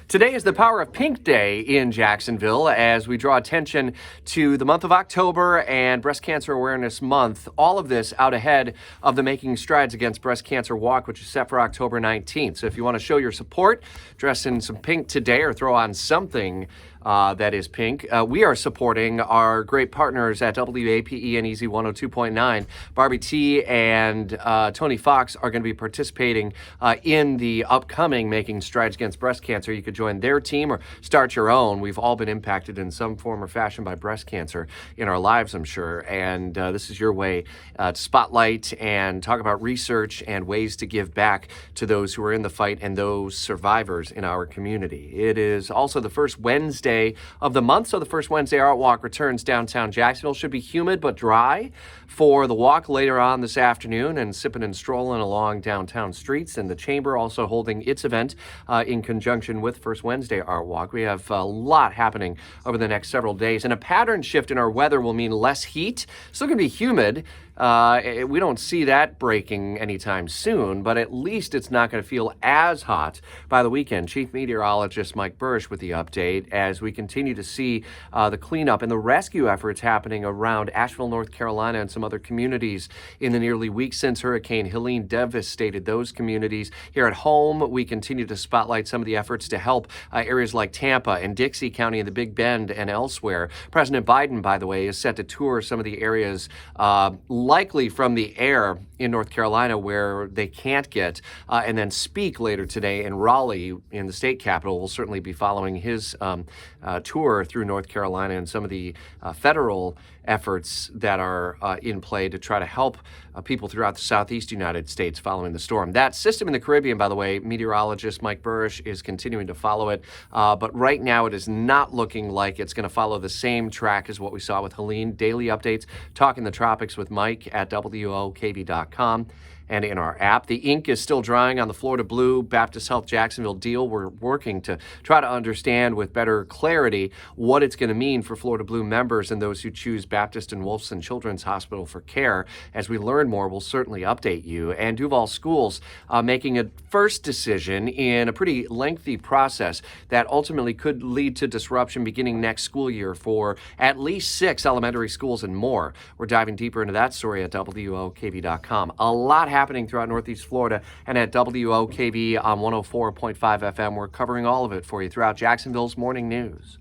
Today is the Power of Pink Day in Jacksonville as we draw attention to the month of October and Breast Cancer Awareness Month. All of this out ahead of the Making Strides Against Breast Cancer Walk, which is set for October 19th. So if you want to show your support, dress in some pink today or throw on something that is pink. We are supporting our great partners at WAPE and Easy 102.9. Barbie T and Tony Fox are going to be participating in the upcoming Making Strides Against Breast Cancer. You could join their team or start your own. We've all been impacted in some form or fashion by breast cancer in our lives, I'm sure. And this is your way to spotlight and talk about research and ways to give back to those who are in the fight and those survivors in our community. It is also the first Wednesday of the month, so the first Wednesday Art Walk returns downtown Jacksonville. Should be humid but dry for the walk later on this afternoon, and sipping and strolling along downtown streets. And the Chamber also holding its event in conjunction with First Wednesday Art Walk. We have a lot happening over the next several days, and a pattern shift in our weather will mean less heat. Still going to be humid. We don't see that breaking anytime soon, but at least it's not going to feel as hot by the weekend. Chief Meteorologist Mike Burrish with the update as we continue to see the cleanup and the rescue efforts happening around Asheville, North Carolina, and some other communities in the nearly week since Hurricane Helene devastated those communities. Here at home, we continue to spotlight some of the efforts to help areas like Tampa and Dixie County and the Big Bend and elsewhere. President Biden, by the way, is set to tour some of the areas likely from the air in North Carolina where they can't get, and then speak later today in Raleigh in the state capital. We'll certainly be following his tour through North Carolina and some of the federal efforts that are in play to try to help people throughout the southeast United States following the storm. That system in the Caribbean, by the way, meteorologist Mike Burrish is continuing to follow it, but right now it is not looking like it's going to follow the same track as what we saw with Helene. Daily updates, Talking the Tropics with Mike at WOKV.com. And in our app. The ink is still drying on the Florida Blue Baptist Health Jacksonville deal. We're working to try to understand with better clarity what it's going to mean for Florida Blue members and those who choose Baptist and Wolfson Children's Hospital for care. As we learn more, we'll certainly update you. And Duval Schools making a first decision in a pretty lengthy process that ultimately could lead to disruption beginning next school year for at least 6 elementary schools and more. We're diving deeper into that story at WOKV.com. A lot happening throughout Northeast Florida and at WOKV on 104.5 FM. We're covering all of it for you throughout Jacksonville's morning news.